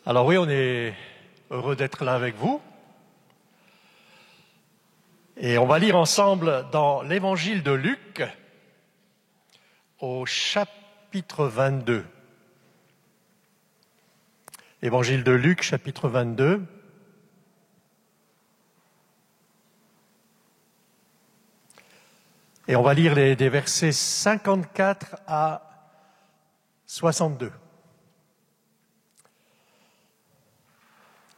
Alors oui, on est heureux d'être là avec vous. Et on va lire ensemble dans l'évangile de Luc, au chapitre 22. Évangile de Luc, chapitre 22. Et on va lire des versets 54 à 62.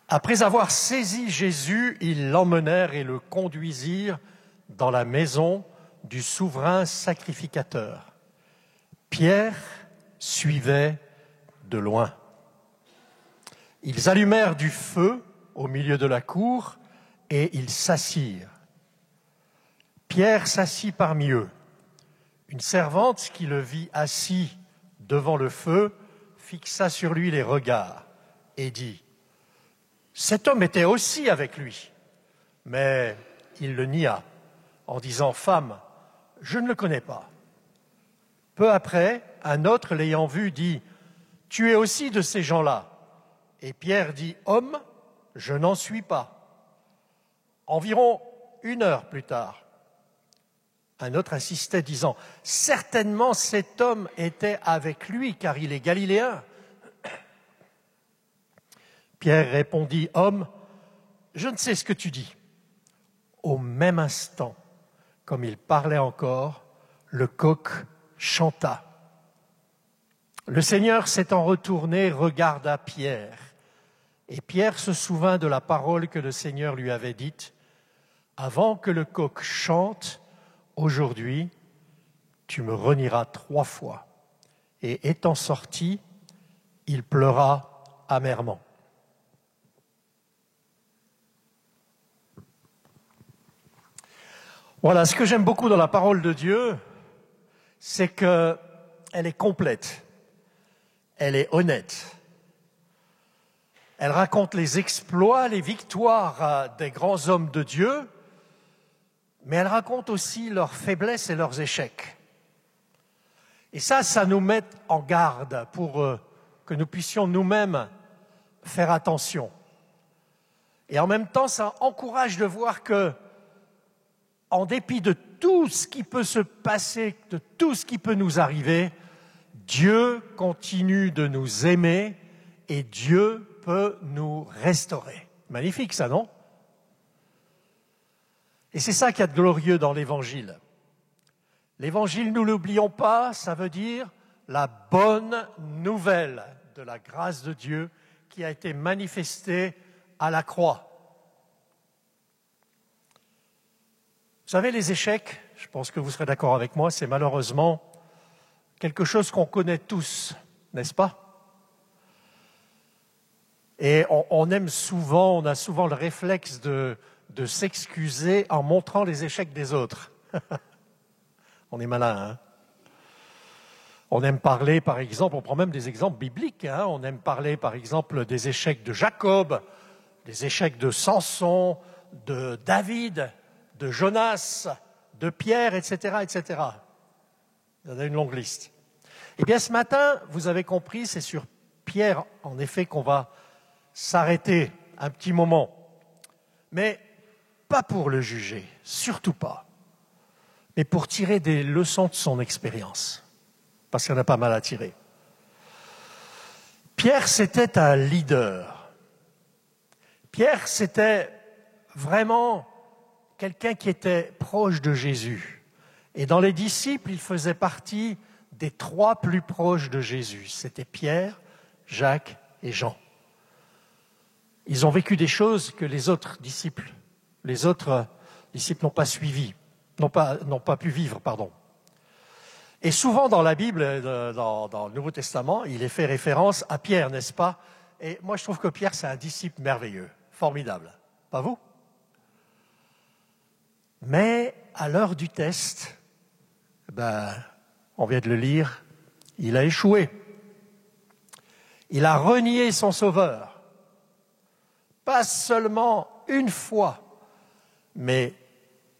Après avoir saisi Jésus, ils l'emmenèrent et le conduisirent dans la maison du souverain sacrificateur. Pierre suivait de loin. Ils allumèrent du feu au milieu de la cour et ils s'assirent. Pierre s'assit parmi eux. Une servante qui le vit assis devant le feu fixa sur lui les regards et dit : « Cet homme était aussi avec lui. » Mais il le nia en disant : « Femme, je ne le connais pas. » Peu après, un autre l'ayant vu dit : « Tu es aussi de ces gens-là. » Et Pierre dit : « Homme, je n'en suis pas. » Environ 1 heure plus tard, un autre insistait, disant : « Certainement cet homme était avec lui, car il est galiléen. » Pierre répondit : « Homme, je ne sais ce que tu dis. » Au même instant, comme il parlait encore, le coq chanta. Le Seigneur s'étant retourné, regarda Pierre. Et Pierre se souvint de la parole que le Seigneur lui avait dite : « Avant que le coq chante, aujourd'hui, tu me renieras 3 fois. » Et étant sorti, il pleura amèrement. Voilà, ce que j'aime beaucoup dans la parole de Dieu, c'est qu'elle est complète, elle est honnête. Elle raconte les exploits, les victoires des grands hommes de Dieu, mais elle raconte aussi leurs faiblesses et leurs échecs. Et ça nous met en garde pour que nous puissions nous-mêmes faire attention. Et en même temps, ça encourage de voir que, en dépit de tout ce qui peut se passer, de tout ce qui peut nous arriver, Dieu continue de nous aimer et Dieu peut nous restaurer. Magnifique ça, non ? Et c'est ça qu'il y a de glorieux dans l'Évangile. L'Évangile, nous ne l'oublions pas, ça veut dire la bonne nouvelle de la grâce de Dieu qui a été manifestée à la croix. Vous savez, les échecs, je pense que vous serez d'accord avec moi, c'est malheureusement quelque chose qu'on connaît tous, n'est-ce pas ? Et on aime souvent, on a souvent le réflexe de s'excuser en montrant les échecs des autres. On est malin, hein ? On aime parler, par exemple, on prend même des exemples bibliques, hein ? On aime parler, par exemple, des échecs de Jacob, des échecs de Samson, de David, de Jonas, de Pierre, etc., etc. Il y en a une longue liste. Eh bien, ce matin, vous avez compris, c'est sur Pierre, en effet, qu'on va s'arrêter un petit moment. Mais pas pour le juger, surtout pas, mais pour tirer des leçons de son expérience, parce qu'il y en a pas mal à tirer. Pierre, c'était un leader. Pierre, c'était vraiment quelqu'un qui était proche de Jésus. Et dans les disciples, il faisait partie des 3 plus proches de Jésus. C'était Pierre, Jacques et Jean. Ils ont vécu des choses que les autres disciples n'ont pas suivi, n'ont pas pu vivre, pardon. Et souvent dans la Bible, dans le Nouveau Testament, il est fait référence à Pierre, n'est-ce pas ? Et moi, je trouve que Pierre, c'est un disciple merveilleux, formidable. Pas vous ? Mais à l'heure du test, on vient de le lire, il a échoué. Il a renié son Sauveur. Pas seulement 1 fois, mais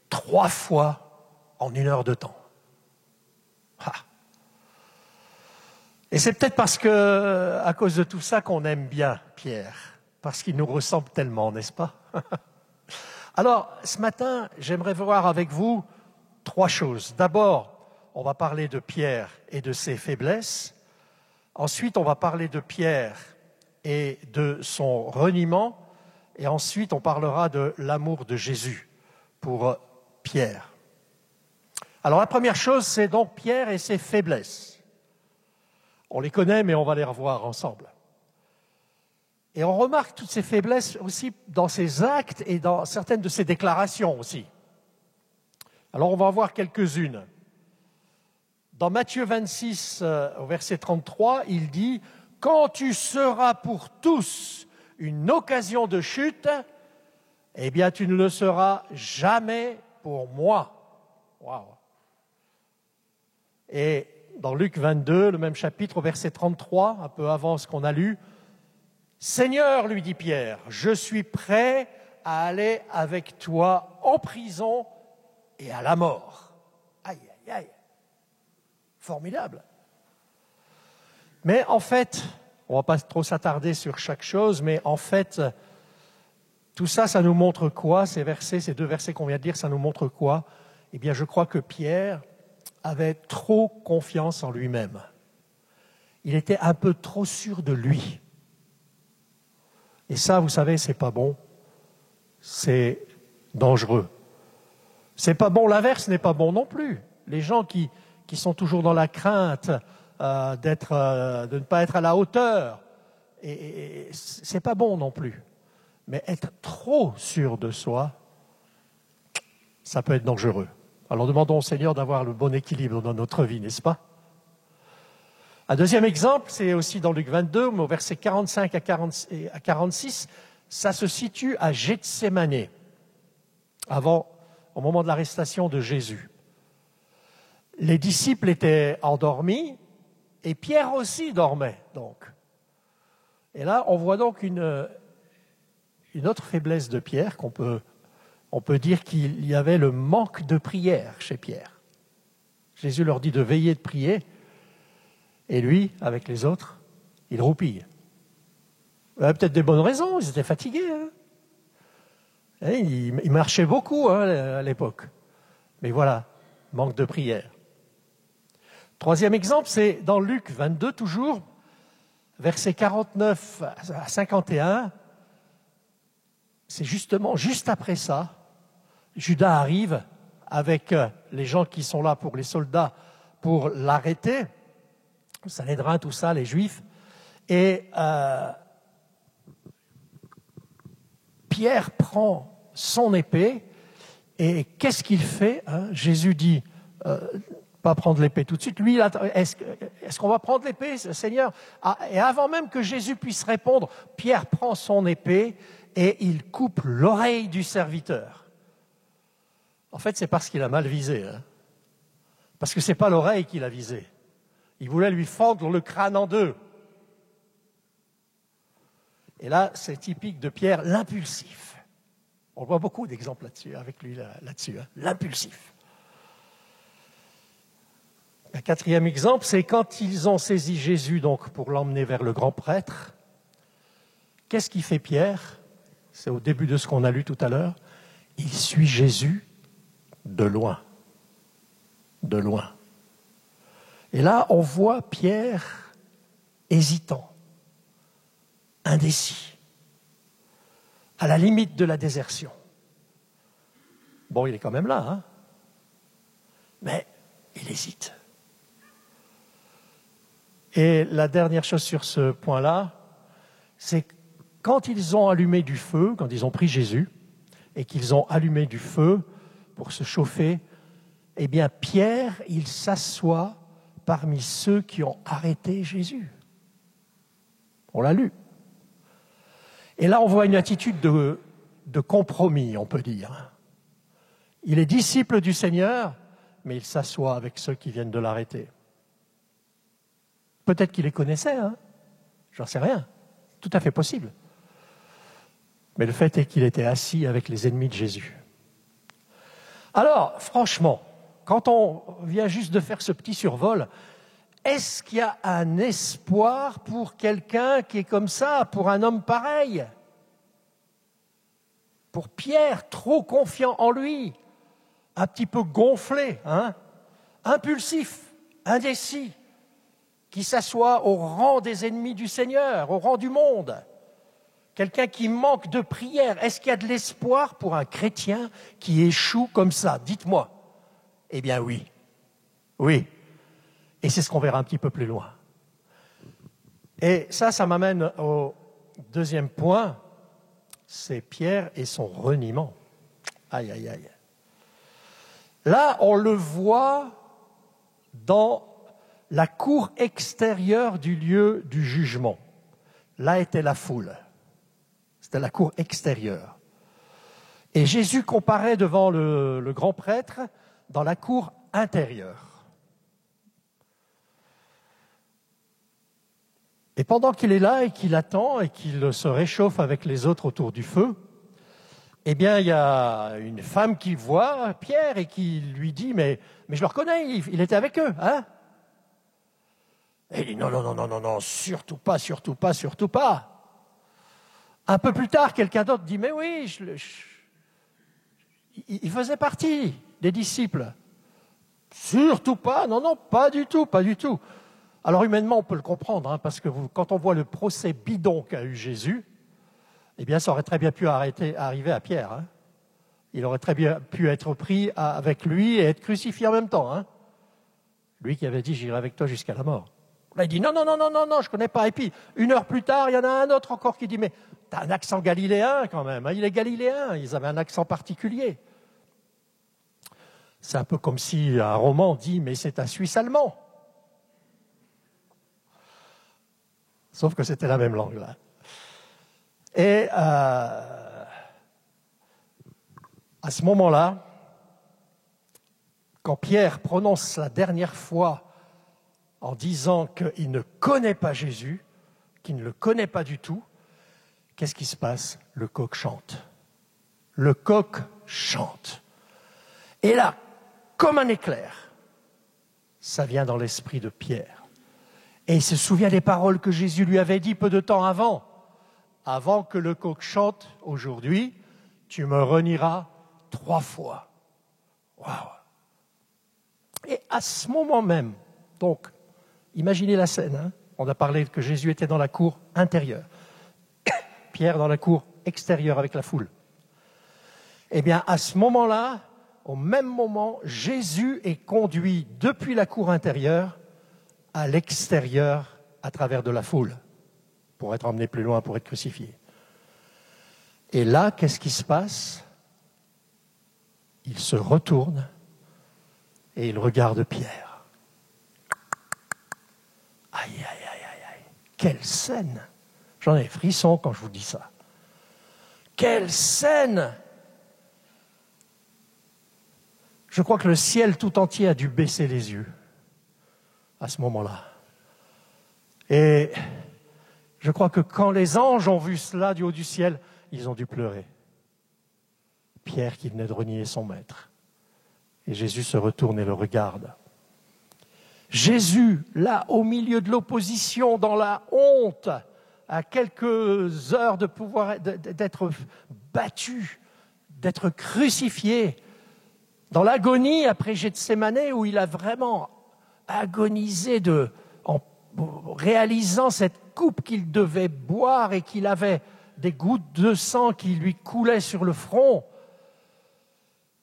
3 fois en 1 heure de temps. Et c'est peut-être parce que, à cause de tout ça, qu'on aime bien Pierre, parce qu'il nous ressemble tellement, n'est-ce pas? Alors, ce matin, j'aimerais voir avec vous 3 choses. D'abord, on va parler de Pierre et de ses faiblesses. Ensuite, on va parler de Pierre et de son reniement. Et ensuite, on parlera de l'amour de Jésus pour Pierre. Alors, la première chose, c'est donc Pierre et ses faiblesses. On les connaît, mais on va les revoir ensemble. Et on remarque toutes ces faiblesses aussi dans ses actes et dans certaines de ses déclarations aussi. Alors, on va en voir quelques-unes. Dans Matthieu 26, au verset 33, il dit « Quand tu seras pour tous une occasion de chute, eh bien, tu ne le seras jamais pour moi. » Waouh. Et dans Luc 22, le même chapitre, au verset 33, un peu avant ce qu'on a lu, « Seigneur, lui dit Pierre, je suis prêt à aller avec toi en prison et à la mort. » Aïe, aïe, aïe. Formidable. Mais en fait, on ne va pas trop s'attarder sur chaque chose, mais en fait, tout ça, ça nous montre quoi? Ces 2 versets qu'on vient de lire, ça nous montre quoi? Eh bien, je crois que Pierre avait trop confiance en lui-même. Il était un peu trop sûr de lui. Et ça, vous savez, c'est pas bon. C'est dangereux. C'est pas bon, l'inverse n'est pas bon non plus. Les gens qui sont toujours dans la crainte de ne pas être à la hauteur, et c'est pas bon non plus. Mais être trop sûr de soi, ça peut être dangereux. Alors demandons au Seigneur d'avoir le bon équilibre dans notre vie, n'est-ce pas? Un deuxième exemple, c'est aussi dans Luc 22, au verset 45 à 46, ça se situe à Gethsémané, au moment de l'arrestation de Jésus. Les disciples étaient endormis et Pierre aussi dormait, donc. Et là, on voit donc une autre faiblesse de Pierre, on peut dire qu'il y avait le manque de prière chez Pierre. Jésus leur dit de veiller, de prier, et lui, avec les autres, il roupille. Il avait peut-être des bonnes raisons, ils étaient fatigués. Il marchait beaucoup à l'époque. Mais voilà, manque de prière. Troisième exemple, c'est dans Luc 22, toujours, versets 49 à 51. C'est justement, juste après ça, Judas arrive avec les gens qui sont là pour les soldats pour l'arrêter, Sanhédrin, tout ça, les Juifs, et Pierre prend son épée, et qu'est-ce qu'il fait? Jésus dit, pas prendre l'épée tout de suite. Lui, est-ce qu'on va prendre l'épée, Seigneur? Et avant même que Jésus puisse répondre, Pierre prend son épée et il coupe l'oreille du serviteur. En fait, c'est parce qu'il a mal visé. Parce que ce n'est pas l'oreille qu'il a visée. Il voulait lui fendre le crâne en 2. Et là, c'est typique de Pierre, l'impulsif. On voit beaucoup d'exemples là-dessus, l'impulsif. Un 4e exemple, c'est quand ils ont saisi Jésus donc, pour l'emmener vers le grand prêtre. Qu'est-ce qu'il fait Pierre? C'est au début de ce qu'on a lu tout à l'heure. Il suit Jésus de loin. De loin. Et là, on voit Pierre hésitant, indécis, à la limite de la désertion. Bon, il est quand même là, mais il hésite. Et la dernière chose sur ce point-là, c'est quand ils ont allumé du feu, quand ils ont pris Jésus, et qu'ils ont allumé du feu pour se chauffer, eh bien Pierre, il s'assoit parmi ceux qui ont arrêté Jésus. On l'a lu. Et là, on voit une attitude de compromis, on peut dire. Il est disciple du Seigneur, mais il s'assoit avec ceux qui viennent de l'arrêter. Peut-être qu'il les connaissait, j'en sais rien. Tout à fait possible. Mais le fait est qu'il était assis avec les ennemis de Jésus. Alors, franchement, quand on vient juste de faire ce petit survol, est-ce qu'il y a un espoir pour quelqu'un qui est comme ça, pour un homme pareil? Pour Pierre, trop confiant en lui, un petit peu gonflé, impulsif, indécis, qui s'assoit au rang des ennemis du Seigneur, au rang du monde. Quelqu'un qui manque de prière. Est-ce qu'il y a de l'espoir pour un chrétien qui échoue comme ça? Dites-moi. Eh bien oui. Oui. Et c'est ce qu'on verra un petit peu plus loin. Et ça m'amène au deuxième point. C'est Pierre et son reniement. Aïe, aïe, aïe. Là, on le voit dans la cour extérieure du lieu du jugement. Là était la foule. C'était la cour extérieure. Et Jésus comparaît devant le grand prêtre dans la cour intérieure. Et pendant qu'il est là et qu'il attend et qu'il se réchauffe avec les autres autour du feu, eh bien, il y a une femme qui voit Pierre et qui lui dit « Mais je le reconnais, il était avec eux, hein ?» Et il dit « Non, surtout pas, surtout pas, surtout pas. » Un peu plus tard, quelqu'un d'autre dit « Mais oui, il faisait partie des disciples. » Surtout pas, non, pas du tout, pas du tout. Alors humainement, on peut le comprendre, parce que quand on voit le procès bidon qu'a eu Jésus, eh bien, ça aurait très bien pu arriver à Pierre. Il aurait très bien pu être pris avec lui et être crucifié en même temps. Lui qui avait dit « J'irai avec toi jusqu'à la mort ». Là, il dit « Non, je ne connais pas ». Et puis, 1 heure plus tard, il y en a un autre encore qui dit « Mais t'as un accent galiléen quand même, il est galiléen, ils avaient un accent particulier ». C'est un peu comme si un roman dit « Mais c'est un Suisse allemand ». Sauf que c'était la même langue, là. Et à ce moment-là, quand Pierre prononce la dernière fois en disant qu'il ne connaît pas Jésus, qu'il ne le connaît pas du tout, qu'est-ce qui se passe? Le coq chante. Le coq chante. Et là, comme un éclair, ça vient dans l'esprit de Pierre. Et il se souvient des paroles que Jésus lui avait dit peu de temps avant. Avant que le coq chante, aujourd'hui, tu me renieras 3 fois. Waouh! Et à ce moment même, donc, imaginez la scène, on a parlé que Jésus était dans la cour intérieure, Pierre dans la cour extérieure avec la foule. Eh bien, à ce moment-là, au même moment, Jésus est conduit depuis la cour intérieure à l'extérieur à travers de la foule, pour être emmené plus loin, pour être crucifié. Et là, qu'est-ce qui se passe? Il se retourne et il regarde Pierre. Aïe, aïe, aïe, aïe, aïe. Quelle scène! J'en ai frisson quand je vous dis ça. Quelle scène! Je crois que le ciel tout entier a dû baisser les yeux à ce moment-là. Et je crois que quand les anges ont vu cela du haut du ciel, ils ont dû pleurer. Pierre qui venait de renier son maître. Et Jésus se retourne et le regarde. Jésus, là, au milieu de l'opposition, dans la honte, à quelques heures de pouvoir d'être battu, d'être crucifié, dans l'agonie après Gethsémanée, où il a vraiment agonisé en réalisant cette coupe qu'il devait boire et qu'il avait des gouttes de sang qui lui coulaient sur le front.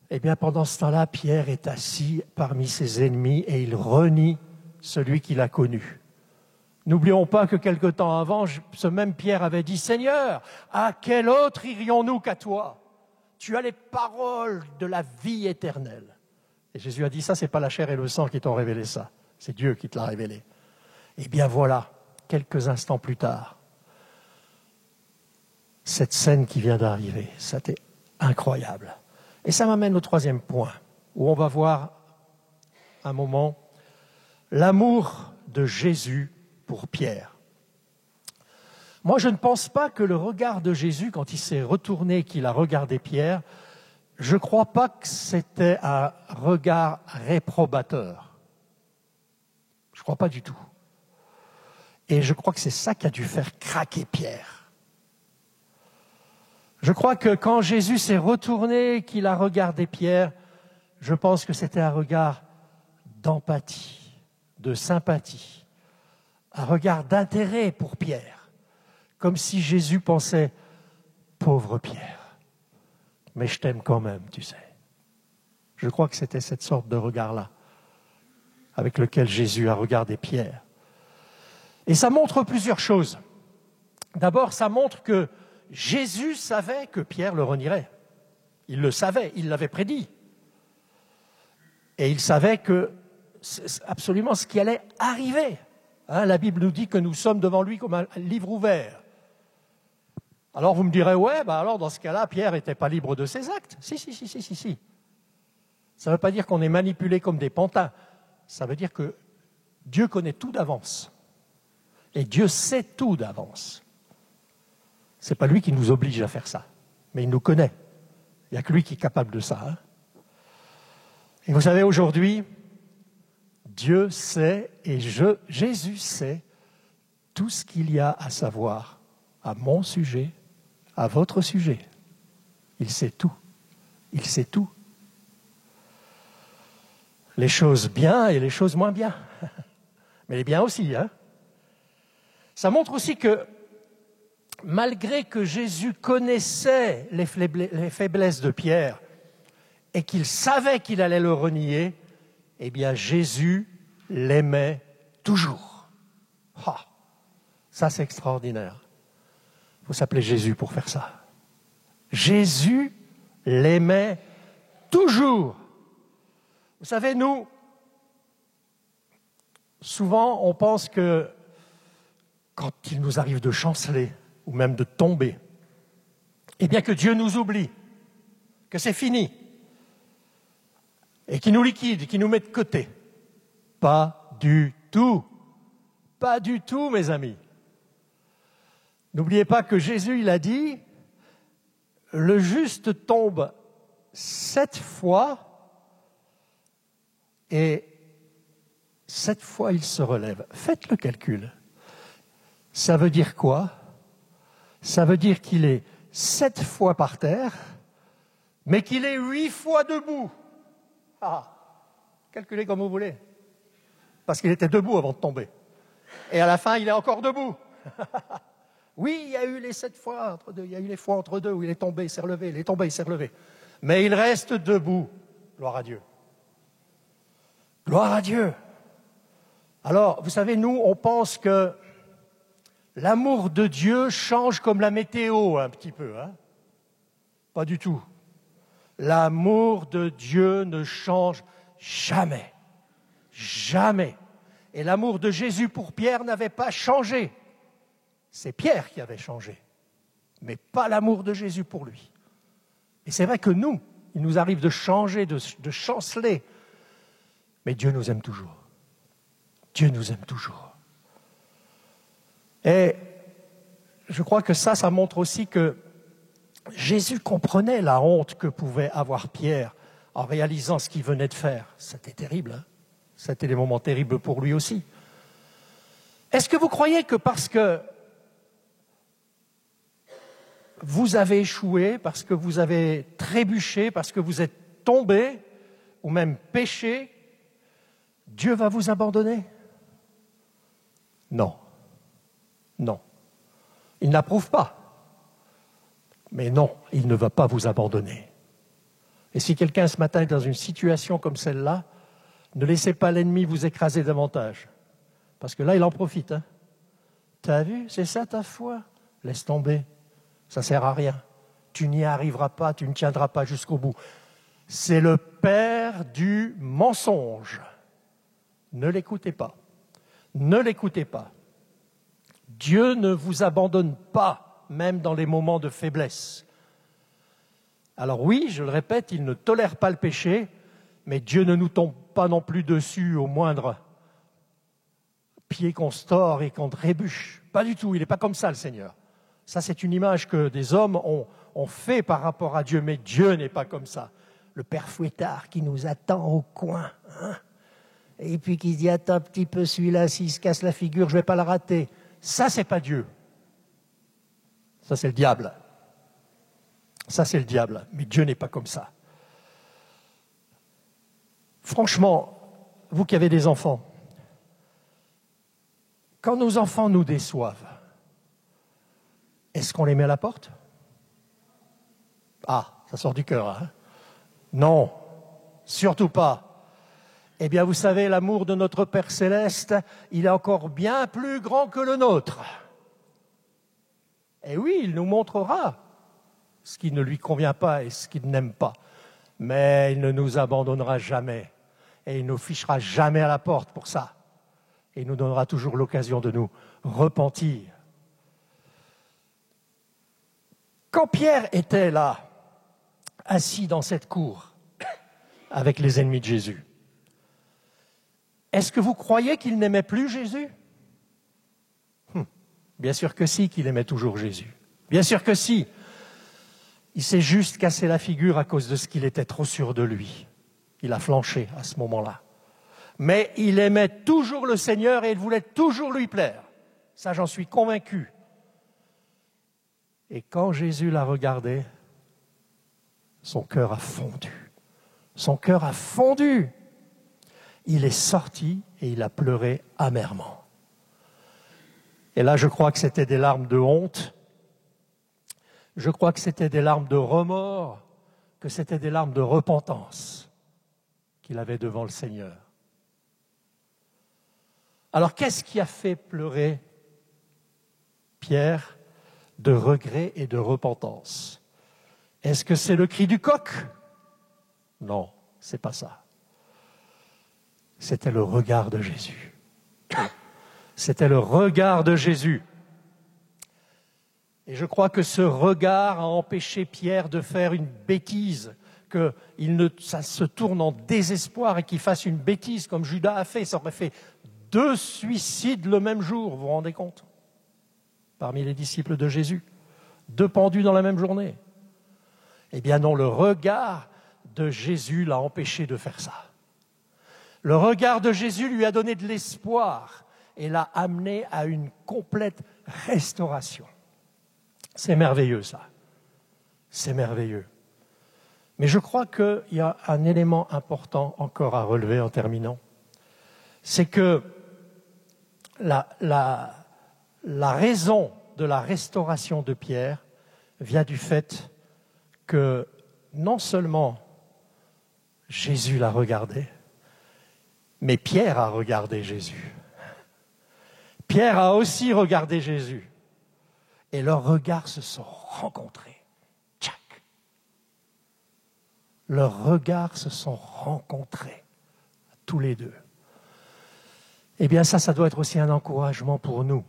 Eh bien, pendant ce temps-là, Pierre est assis parmi ses ennemis et il renie celui qu'il a connu. N'oublions pas que quelque temps avant, ce même Pierre avait dit « Seigneur, à quel autre irions-nous qu'à toi ? Tu as les paroles de la vie éternelle. » Et Jésus a dit « Ça, c'est pas la chair et le sang qui t'ont révélé ça. C'est Dieu qui te l'a révélé. » Eh bien voilà, quelques instants plus tard, cette scène qui vient d'arriver, c'était incroyable. Et ça m'amène au 3e point, où on va voir un moment l'amour de Jésus pour Pierre. Moi, je ne pense pas que le regard de Jésus, quand il s'est retourné, qu'il a regardé Pierre, je ne crois pas que c'était un regard réprobateur. Je ne crois pas du tout. Et je crois que c'est ça qui a dû faire craquer Pierre. Je crois que quand Jésus s'est retourné, qu'il a regardé Pierre, je pense que c'était un regard d'empathie, de sympathie, un regard d'intérêt pour Pierre, comme si Jésus pensait « Pauvre Pierre, mais je t'aime quand même, tu sais ». Je crois que c'était cette sorte de regard-là avec lequel Jésus a regardé Pierre. Et ça montre plusieurs choses. D'abord, ça montre que Jésus savait que Pierre le renierait. Il le savait, il l'avait prédit. Et il savait que c'est absolument ce qui allait arriver. La Bible nous dit que nous sommes devant lui comme un livre ouvert. Alors vous me direz, ouais, alors dans ce cas-là, Pierre n'était pas libre de ses actes. Si. Ça ne veut pas dire qu'on est manipulé comme des pantins. Ça veut dire que Dieu connaît tout d'avance. Et Dieu sait tout d'avance. Ce n'est pas lui qui nous oblige à faire ça, mais il nous connaît. Il n'y a que lui qui est capable de ça. Et vous savez, aujourd'hui, Dieu sait et Jésus sait tout ce qu'il y a à savoir à mon sujet, à votre sujet. Il sait tout. Il sait tout. Les choses bien et les choses moins bien. Mais les biens aussi, Ça montre aussi que, malgré que Jésus connaissait les faiblesses de Pierre et qu'il savait qu'il allait le renier, eh bien Jésus l'aimait toujours. Ça c'est extraordinaire. Il faut s'appeler Jésus pour faire ça. Jésus l'aimait toujours. Vous savez, nous, souvent on pense que quand il nous arrive de chanceler ou même de tomber, eh bien que Dieu nous oublie, que c'est fini, et qu'il nous liquide, qu'il nous met de côté. Pas du tout. Pas du tout, mes amis. N'oubliez pas que Jésus, il a dit, le juste tombe 7 fois et 7 fois il se relève. Faites le calcul. Ça veut dire quoi? Ça veut dire qu'il est 7 fois par terre, mais qu'il est 8 fois debout. Calculez comme vous voulez. Parce qu'il était debout avant de tomber. Et à la fin, il est encore debout. Oui, il y a eu les 7 fois entre deux, il y a eu les fois entre deux où il est tombé, il s'est relevé, il est tombé, il s'est relevé. Mais il reste debout. Gloire à Dieu. Gloire à Dieu. Alors, vous savez, nous, on pense que l'amour de Dieu change comme la météo un petit peu. Pas du tout. L'amour de Dieu ne change jamais. Jamais. Et l'amour de Jésus pour Pierre n'avait pas changé. C'est Pierre qui avait changé, mais pas l'amour de Jésus pour lui. Et c'est vrai que nous, il nous arrive de changer, de chanceler, mais Dieu nous aime toujours. Dieu nous aime toujours. Et je crois que ça montre aussi que Jésus comprenait la honte que pouvait avoir Pierre en réalisant ce qu'il venait de faire. C'était terrible, C'était des moments terribles pour lui aussi. Est-ce que vous croyez que parce que vous avez échoué, parce que vous avez trébuché, parce que vous êtes tombé, ou même péché, Dieu va vous abandonner? Non. Non. Il n'approuve pas. Mais non, il ne va pas vous abandonner. Et si quelqu'un ce matin est dans une situation comme celle-là, ne laissez pas l'ennemi vous écraser davantage. Parce que là, il en profite. T'as vu, c'est ça ta foi? Laisse tomber. Ça ne sert à rien. Tu n'y arriveras pas, tu ne tiendras pas jusqu'au bout. C'est le père du mensonge. Ne l'écoutez pas. Ne l'écoutez pas. Dieu ne vous abandonne pas, même dans les moments de faiblesse. Alors oui, je le répète, il ne tolère pas le péché, mais Dieu ne nous tombe pas non plus dessus au moindre pied qu'on se tord et qu'on trébuche. Pas du tout, il n'est pas comme ça le Seigneur. Ça, c'est une image que des hommes ont fait par rapport à Dieu, mais Dieu n'est pas comme ça. Le père fouettard qui nous attend au coin, et puis qui se dit « Attends un petit peu, celui-là, s'il se casse la figure, je ne vais pas le rater ». Ça, c'est pas Dieu. Ça, c'est le diable. Ça, c'est le diable. Mais Dieu n'est pas comme ça. Franchement, vous qui avez des enfants, quand nos enfants nous déçoivent, est-ce qu'on les met à la porte? Ah, ça sort du cœur, hein? Non, surtout pas. Eh bien, vous savez, l'amour de notre Père Céleste, il est encore bien plus grand que le nôtre. Et oui, il nous montrera ce qui ne lui convient pas et ce qu'il n'aime pas. Mais il ne nous abandonnera jamais. Et il ne nous fichera jamais à la porte pour ça. Et il nous donnera toujours l'occasion de nous repentir. Quand Pierre était là, assis dans cette cour, avec les ennemis de Jésus, est-ce que vous croyez qu'il n'aimait plus Jésus? Bien sûr que si, qu'il aimait toujours Jésus. Bien sûr que si. Il s'est juste cassé la figure à cause de ce qu'il était trop sûr de lui. Il a flanché à ce moment-là. Mais il aimait toujours le Seigneur et il voulait toujours lui plaire. Ça, j'en suis convaincu. Et quand Jésus l'a regardé, son cœur a fondu. Son cœur a fondu. Il est sorti et il a pleuré amèrement. Et là, je crois que c'était des larmes de honte. Je crois que c'était des larmes de remords, que c'était des larmes de repentance qu'il avait devant le Seigneur. Alors, qu'est-ce qui a fait pleurer Pierre de regret et de repentance? Est-ce que c'est le cri du coq? Non, c'est pas ça. C'était le regard de Jésus. C'était le regard de Jésus. Et je crois que ce regard a empêché Pierre de faire une bêtise, que ça se tourne en désespoir et qu'il fasse une bêtise comme Judas a fait. Ça aurait fait 2 suicides le même jour, vous vous rendez compte? Parmi les disciples de Jésus. 2 pendus dans la même journée. Eh bien non, le regard de Jésus l'a empêché de faire ça. Le regard de Jésus lui a donné de l'espoir et l'a amené à une complète restauration. C'est merveilleux, ça. C'est merveilleux. Mais je crois qu'il y a un élément important encore à relever en terminant. C'est que la raison de la restauration de Pierre vient du fait que non seulement Jésus l'a regardé, mais Pierre a regardé Jésus. Pierre a aussi regardé Jésus. Et leurs regards se sont rencontrés. Tchac. Leurs regards se sont rencontrés, tous les deux. Eh bien ça doit être aussi un encouragement pour nous,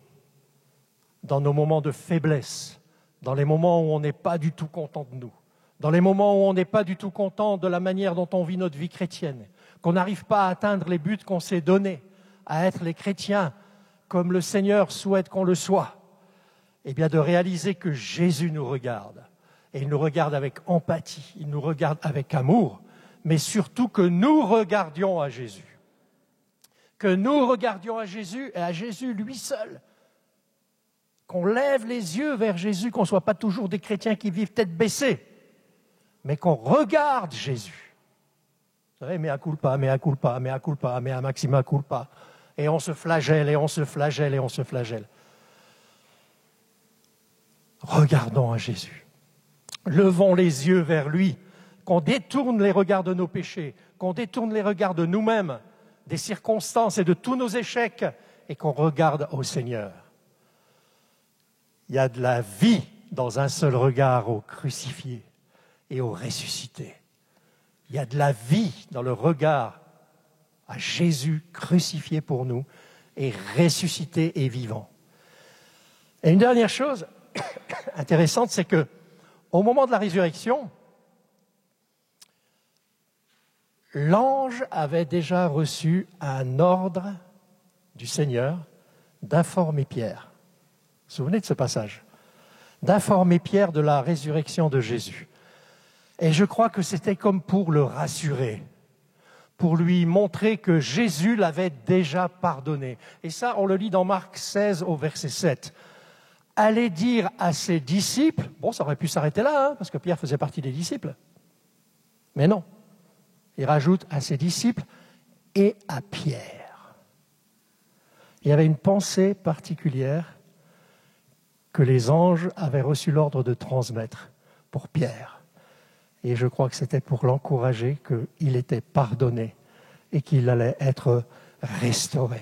dans nos moments de faiblesse, dans les moments où on n'est pas du tout content de nous, dans les moments où on n'est pas du tout content de la manière dont on vit notre vie chrétienne, qu'on n'arrive pas à atteindre les buts qu'on s'est donnés, à être les chrétiens comme le Seigneur souhaite qu'on le soit. Eh bien, de réaliser que Jésus nous regarde. Et il nous regarde avec empathie, il nous regarde avec amour, mais surtout que nous regardions à Jésus. Que nous regardions à Jésus et à Jésus lui seul. Qu'on lève les yeux vers Jésus, qu'on ne soit pas toujours des chrétiens qui vivent tête baissée, mais qu'on regarde Jésus. Vous savez, mea culpa, mea culpa, mea culpa, mea maxima culpa. Et on se flagelle, et on se flagelle, et on se flagelle. Regardons à Jésus. Levons les yeux vers lui, qu'on détourne les regards de nos péchés, qu'on détourne les regards de nous-mêmes, des circonstances et de tous nos échecs, et qu'on regarde au Seigneur. Il y a de la vie dans un seul regard au crucifié et au ressuscité. Il y a de la vie dans le regard à Jésus crucifié pour nous et ressuscité et vivant. Et une dernière chose intéressante, c'est que au moment de la résurrection, l'ange avait déjà reçu un ordre du Seigneur d'informer Pierre. Vous vous souvenez de ce passage? D'informer Pierre de la résurrection de Jésus. Et je crois que c'était comme pour le rassurer, pour lui montrer que Jésus l'avait déjà pardonné. Et ça, on le lit dans Marc 16 au verset 7. Allez dire à ses disciples, bon, ça aurait pu s'arrêter là, hein, parce que Pierre faisait partie des disciples. Mais non. Il rajoute à ses disciples et à Pierre. Il y avait une pensée particulière que les anges avaient reçu l'ordre de transmettre pour Pierre. Et je crois que c'était pour l'encourager qu'il était pardonné et qu'il allait être restauré.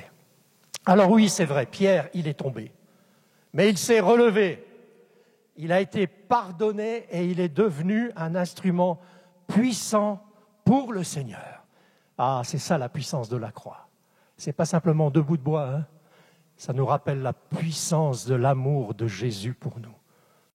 Alors oui, c'est vrai, Pierre, il est tombé. Mais il s'est relevé. Il a été pardonné et il est devenu un instrument puissant pour le Seigneur. Ah, c'est ça la puissance de la croix. C'est pas simplement deux bouts de bois, hein. Ça nous rappelle la puissance de l'amour de Jésus pour nous.